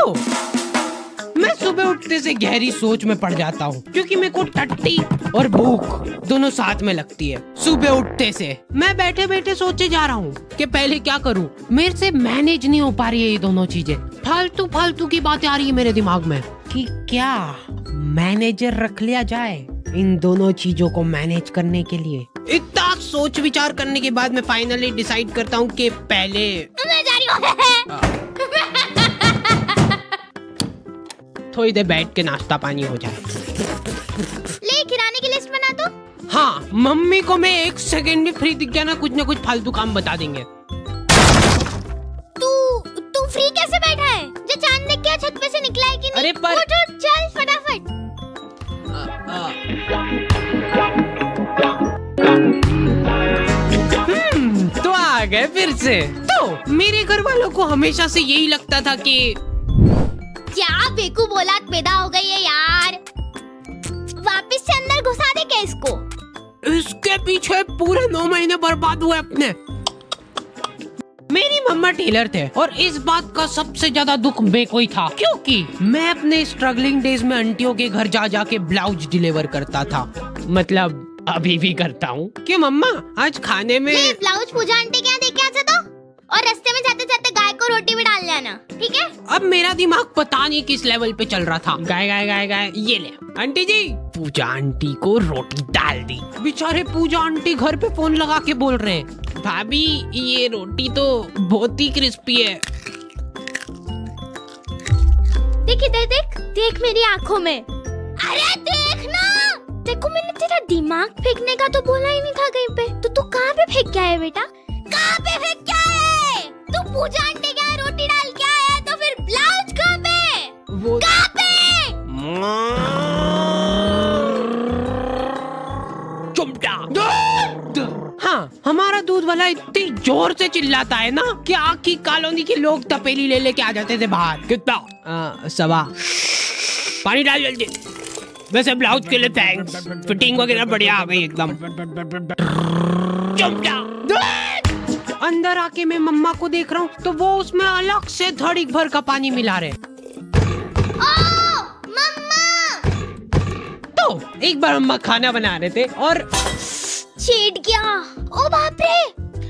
तो मैं सुबह उठते से गहरी सोच में पड़ जाता हूँ, क्योंकि मेरे को टट्टी और भूख दोनों साथ में लगती है। सुबह उठते से मैं बैठे बैठे सोचे जा रहा हूँ कि पहले क्या करूँ। मेरे से मैनेज नहीं हो पा रही है ये दोनों चीजें। फालतू फालतू की बातें आ रही है मेरे दिमाग में कि क्या मैनेजर रख लिया जाए इन दोनों चीजों को मैनेज करने के लिए। इतना सोच विचार करने के बाद मैं फाइनली डिसाइड करता हूँ कि पहले मैं जा रही हूँ। थोड़ी देर बैठ के नाश्ता पानी हो जाए। ले किराने की लिस्ट बना दो। हाँ, मम्मी को मैं 1 सेकंड भी फ्री दिख गया ना कुछ फालतू काम बता देंगे। तू फ्री कैसे बैठा है? जो चांद देख के छत पे से निकला है कि नहीं? अरे पर उठ चल फटाफट। तो आ गए फिर से। तो मेरे घर वालों को हमेशा से यही लगता था कि क्या बेकूफ औलाद पैदा हो गई है यार। वापस से अंदर घुसा दे क्या इसको? इसके पीछे पूरे 9 महीने बर्बाद हुए अपने। मेरी मम्मा टेलर थे और इस बात का सबसे ज्यादा दुख मेरे को ही था, क्योंकि मैं अपने स्ट्रगलिंग डेज में आंटियों के घर जा जाके ब्लाउज डिलीवर करता था। मतलब अभी भी करता हूँ। कि मम्मा आज खाने में ब्लाउज पूजा आंटी के यहाँ देख के आ जा। और रास्ते में जाते जाते गाय को रोटी भी डाल लेना, ठीक है? अब मेरा दिमाग पता नहीं किस लेवल पे चल रहा था। गाय गाय गाय गाय, ये ले आंटी जी। पूजा आंटी को रोटी डाल दी। बेचारे पूजा आंटी घर पे फोन लगा के बोल रहे हैं, भाभी ये रोटी तो बहुत ही क्रिस्पी है। देख इधर देख मेरी आंखों में। अरे देख ना, देखो मैंने तेरा दिमाग फेंकने का तो बोला ही नहीं था कहीं पे। तो तू कहाँ पे फेंक के आया बेटा? कहाँ पे फेंक के आया? तू पूजा आंटी के यहाँ रोटी डाल के आया तो फिर ब्लाउज कहाँ पे? वो कहाँ पे? हाँ, हमारा दूध वाला इतनी जोर से चिल्लाता है ना कि आखी कॉलोनी के लोग तपेली ले लेके आ जाते थे बाहर। कितना? 1.25। पानी डाल जल्दी। वैसे ब्लाउज के लिए थैंक्स, फिटिंग वगैरह बढ़िया आ गई एकदम। अंदर आके मैं मम्मा को देख रहा हूँ तो वो उसमें अलग से धड़क भर का पानी मिला रहे। मम्मा! तो एक बार मम्मा खाना बना रहे थे और छेड़ गया। ओ बाप रे,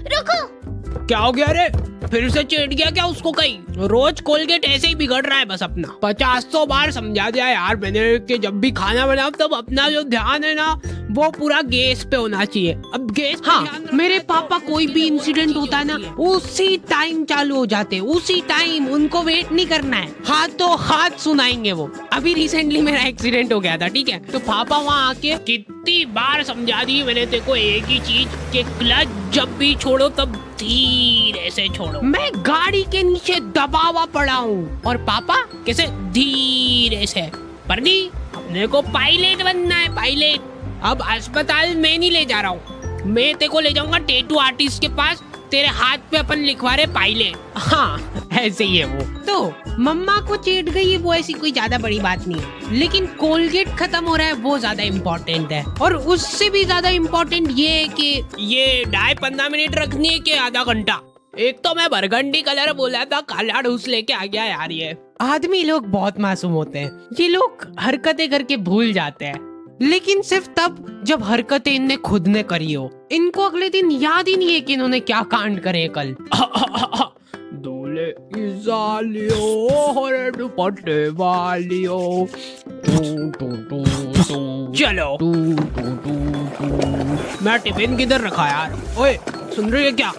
रुको। क्या हो गया रे? फिर से चेट गया क्या उसको? कहीं रोज कोलगेट ऐसे ही बिगड़ रहा है बस अपना। 50 बार समझा दिया यार मैंने कि जब भी खाना बनाओ तब अपना जो ध्यान है ना वो पूरा गैस पे होना चाहिए। अब गैस, हाँ, मेरे पापा कोई भी इंसिडेंट होता है ना उसी टाइम चालू हो जाते, उसी टाइम। उनको वेट नहीं करना है, हाथों हाथ सुनाएंगे वो। अभी रिसेंटली मेरा एक्सीडेंट हो गया था, ठीक है? तो पापा वहाँ आके कितनी बार समझा दी मैंने तेरे को एक ही चीज कि क्लच जब भी छोड़ो तब धीरे से छोड़ो। मैं गाड़ी के नीचे दबा हुआ पड़ा हूँ और पापा कैसे धीरे से। पर नहीं, अपने को पायलट बनना है, पायलट। अब अस्पताल में नहीं ले जा रहा हूँ, मैं तेरे को ले जाऊंगा टैटू आर्टिस्ट के पास। तेरे हाथ पे अपन लिखवा रहे पायलट। हाँ, ऐसे ही है वो। तो मम्मा को चेट गई वो ऐसी कोई ज्यादा बड़ी बात नहीं है, लेकिन कोलगेट खत्म हो रहा है वो ज्यादा इम्पोर्टेंट है। और उससे भी ज्यादा इम्पोर्टेंट ये है कि ये डाई 15 मिनट रखनी है कि आधा घंटा। एक तो मैं बरगंडी कलर बोला था, काला ढूस लेके आ गया यार। ये आदमी लोग बहुत मासूम होते हैं, ये लोग हरकतें करके भूल जाते हैं, लेकिन सिर्फ तब जब हरकतें इनने खुद ने करी हो। इनको अगले दिन याद ही नहीं है कि इन्होंने क्या कांड करे कल। दूल्हे की सालियों हरे दुपट्टे वालियों, चलो। मैं टिफिन किधर रखा यार? ओए सुन रही है क्या?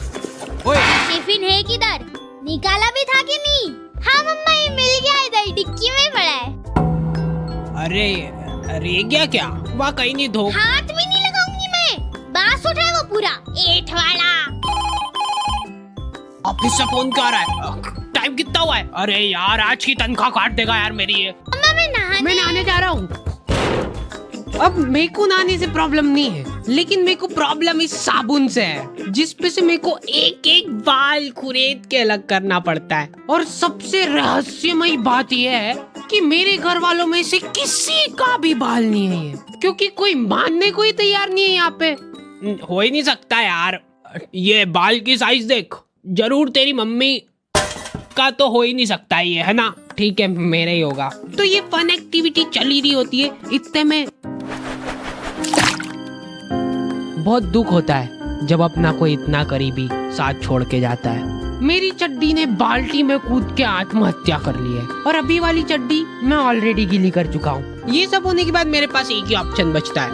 ओए टिफिन है किधर? निकाला भी था कि नहीं? हाँ मम्मा, ये मिल गया, इधर डिक्की में पड़ा है। अरे क्या क्या? वहाँ कहीं नहीं धो। हाथ भी नहीं लगाऊंगी मैं। बांस उठा है वो पूरा 8 वाला। ऑफिस से फोन क्या आ रहा है? टाइम कितना हुआ है? अरे यार आज की तनख्वाह काट देगा यार मेरी ये। मम्मा मैं नहाने जा रहा हूँ। अब मेरे को नहाने से प्रॉब्लम नहीं है, लेकिन मेरे को प्रॉब्लम इस साबुन से है, जिसपे से मेरे को एक एक बाल खुरेद के अलग करना पड़ता है। और सबसे रहस्यमयी बात यह है कि मेरे घर वालों में से किसी का भी बाल नहीं है ये, क्योंकि कोई मानने को ही तैयार नहीं है यहाँ पे। हो ही नहीं सकता यार। ये बाल की साइज देख, जरूर तेरी मम्मी का तो हो ही नहीं सकता ये, है ना? ठीक है मेरा ही होगा। तो ये फन एक्टिविटी चल ही रही होती है, इतने में बहुत दुख होता है जब अपना कोई इतना करीबी साथ छोड़ के जाता है। मेरी चड्डी ने बाल्टी में कूद के आत्महत्या कर ली है और अभी वाली चड्डी मैं ऑलरेडी गीली कर चुका हूँ। ये सब होने के बाद मेरे पास एक ही ऑप्शन बचता है,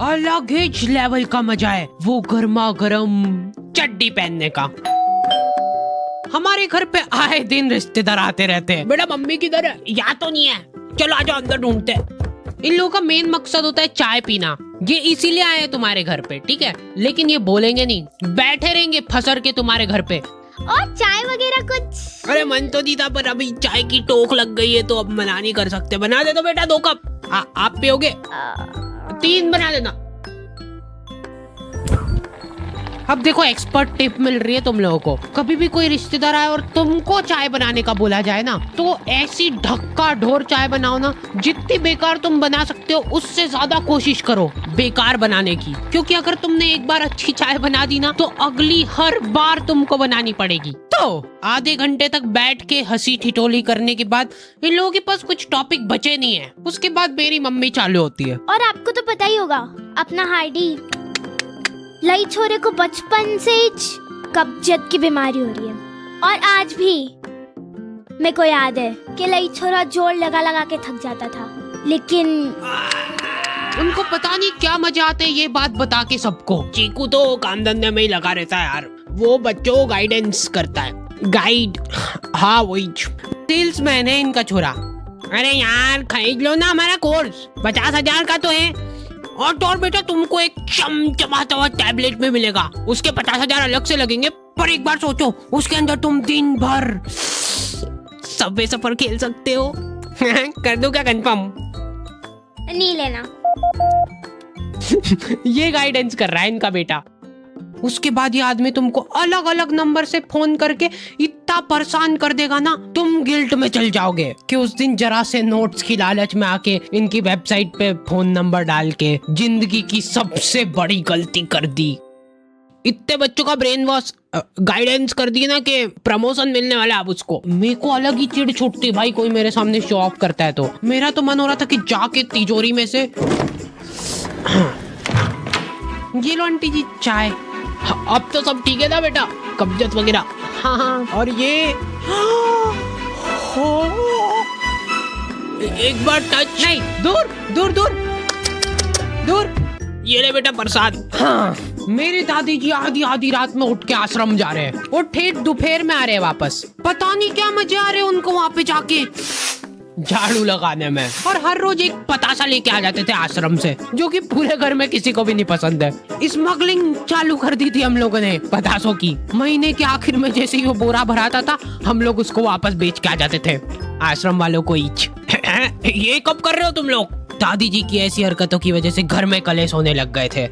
अलग ही लेवल का मजा है वो गर्मा गर्म चड्डी पहनने का। हमारे घर पे आए दिन रिश्तेदार आते रहते हैं। बेटा मम्मी किधर है? या तो नहीं है, चलो आ जाओ अंदर ढूंढते हैं। इन लोगों का मेन मकसद होता है चाय पीना। ये इसीलिए आए हैं तुम्हारे घर पे, ठीक है, लेकिन ये बोलेंगे नहीं, बैठे रहेंगे फसर के तुम्हारे घर पे। और चाय वगैरह कुछ? अरे मन तो नहीं था पर अभी चाय की टोक लग गई है तो अब मना नहीं कर सकते। बना दे दो बेटा 2 कप। आप पियोगे? 3 बना देना। अब देखो एक्सपर्ट टिप मिल रही है तुम लोगों को। कभी भी कोई रिश्तेदार आए और तुमको चाय बनाने का बोला जाए ना, तो ऐसी ढक्का ढोर चाय बनाओ ना, जितनी बेकार तुम बना सकते हो उससे ज्यादा कोशिश करो बेकार बनाने की। क्योंकि अगर तुमने एक बार अच्छी चाय बना दी ना, तो अगली हर बार तुमको बनानी पड़ेगी। तो आधे घंटे तक बैठ के हंसी ठिठोली करने के बाद इन लोगों के पास कुछ टॉपिक बचे नहीं है। उसके बाद मेरी मम्मी चालू होती है। और आपको तो पता ही होगा, अपना हार्डी लई छोरे को बचपन से ही कब्जियत की बीमारी हो रही है। और आज भी मेरे को याद है कि लई छोरा जोर लगा लगा के थक जाता था, लेकिन उनको पता नहीं क्या मजा आता है ये बात बता के सबको। चीकू तो काम धंधे में ही लगा रहता है यार, वो बच्चों को गाइडेंस करता है। गाइड, हाँ वही सेल्समैन है इनका छोरा। अरे यार खरीद लो ना हमारा कोर्स, 50,000 का तो है। और बेटा तुमको एक चमचमाता हुआ टैबलेट में मिलेगा, उसके 50,000 अलग से लगेंगे। पर एक बार सोचो, उसके अंदर तुम दिन भर सबवे सफर खेल सकते हो। कर दो क्या कंफर्म? नहीं लेना। ये गाइडेंस कर रहा है इनका बेटा। उसके बाद ये आदमी तुमको अलग अलग नंबर से फोन करके इतना परेशान कर देगा ना, तुम गिल्ट में चल जाओगे कि उस दिन जरा से नोट्स की लालच में आके इनकी वेबसाइट पे फोन नंबर डाल के जिंदगी की सबसे बड़ी गलती कर दी। इतने बच्चों का ब्रेन वॉश गाइडेंस कर दी ना कि प्रमोशन मिलने वाला है अब उसको। मेरे को अलग ही चिढ़ छूटती भाई कोई मेरे सामने शो ऑफ करता है तो। मेरा तो मन हो रहा था कि जाके तिजोरी में से ये लो आंटी जी चाय। अब तो सब ठीक है ना बेटा, कब्जियत वगैरह? हाँ। और ये एक बार टच नहीं, दूर दूर दूर दूर। ये ले बेटा प्रसाद। हाँ। मेरी दादी जी आधी आधी रात में उठ के आश्रम जा रहे हैं और ठेठ दोपहर में आ रहे हैं वापस। पता नहीं क्या मजे आ रहे हैं उनको वहाँ पे जाके झाड़ू लगाने में। और हर रोज एक पतासा लेके आ जाते थे आश्रम से, जो कि पूरे घर में किसी को भी नहीं पसंद है। स्मगलिंग चालू कर दी थी हम लोगों ने पतासों की। महीने के आखिर में जैसे ही वो बोरा भराता था, हम लोग उसको वापस बेच के आ जाते थे आश्रम वालों को ईच। ये कब कर रहे हो तुम लोग? दादी जी की ऐसी हरकतों की वजह से घर में कलेश होने लग गए थे।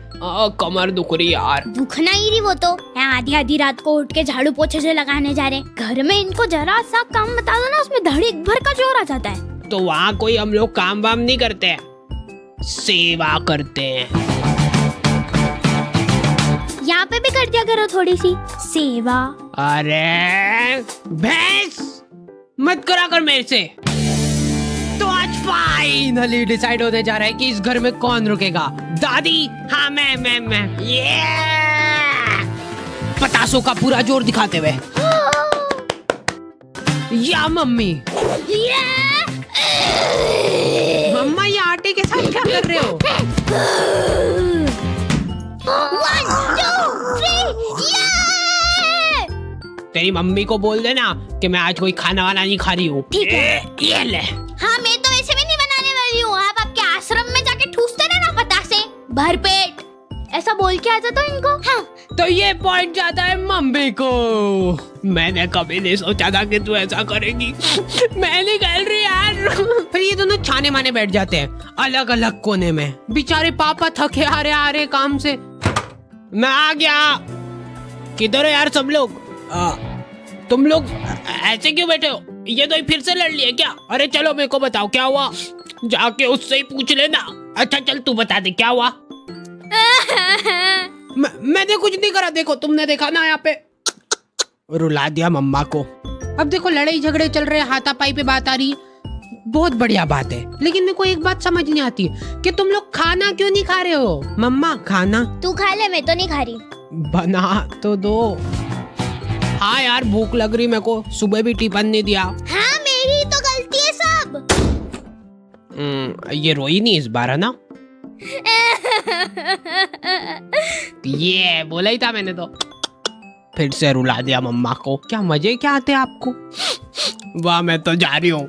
कमर दुख रही यार। दुखना ही रही वो तो। आधी आधी रात को उठ के झाड़ू पोछे से लगाने जा रहे। घर में इनको जरा सा काम बता दो ना, उसमें धड़ीक भर का जोर आ जाता है। तो वहाँ कोई हम लोग काम वाम नहीं करते हैं, सेवा करते हैं। यहाँ पे भी कर दिया करो थोड़ी सी सेवा। अरे भैंस मत करा कर मेरे से। तो आज फाइनली डिसाइड होने जा रहा है कि इस घर में कौन रुकेगा। दादी? हाँ मैं। ये पतासों का पूरा जोर दिखाते हुए। या मम्मी? मम्मा ये आटे के साथ क्या कर रहे हो? 1 2 3 तेरी मम्मी को बोल देना कि मैं आज कोई खाना वाना नहीं खा रही हूँ। ठीक है। ये ले। हाँ मैं तो वैसे भी नहीं बनाने वाली हूँ। आप आपके आश्रम में जाके ठूसते रहना पतासे भरपेट, ऐसा बोल के आ जाता इनको। हाँ। तो ये पॉइंट जाता है मम्मी को। मैंने कभी नहीं सोचा था कि तू ऐसा करेगी। मैं नहीं कर रही यार। फिर ये दोनों छाने माने बैठ जाते हैं अलग अलग कोने में। बेचारे पापा थके आ रहे काम से। मैं आ गया। किधर हो यार सब लोग? तुम लोग ऐसे क्यों बैठे हो? ये तो फिर से लड़ लिए क्या? अरे चलो मेरे को बताओ क्या हुआ, जाके उससे ही पूछ लेना। अच्छा चल तू बता दे क्या हुआ। मैंने कुछ नहीं करा। देखो तुमने देखा ना यहाँ पे रुला दिया मम्मा को। अब देखो लड़ाई झगड़े चल रहे हैं, हाथापाई पे बात आ रही है, बहुत बढ़िया बात है, लेकिन मेरे को एक बात समझ नहीं आती कि तुम लोग खाना क्यों नहीं खा रहे हो। मम्मा खाना तू खा ले, मैं तो नहीं खा रही। बना तो दो। हाँ यार भूख लग रही मेरे को, सुबह भी टिफिन नहीं दिया। हाँ मेरी तो गलती है सब। ये रोई नहीं इस बार है ना। ये बोला ही था मैंने तो, फिर से रुला दिया मम्मा को। क्या मजे क्या आते हैं आपको। वाह मैं तो जा रही हूँ,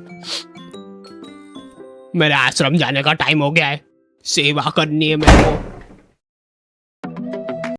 मेरे आश्रम जाने का टाइम हो गया है, सेवा करनी है मेरे को।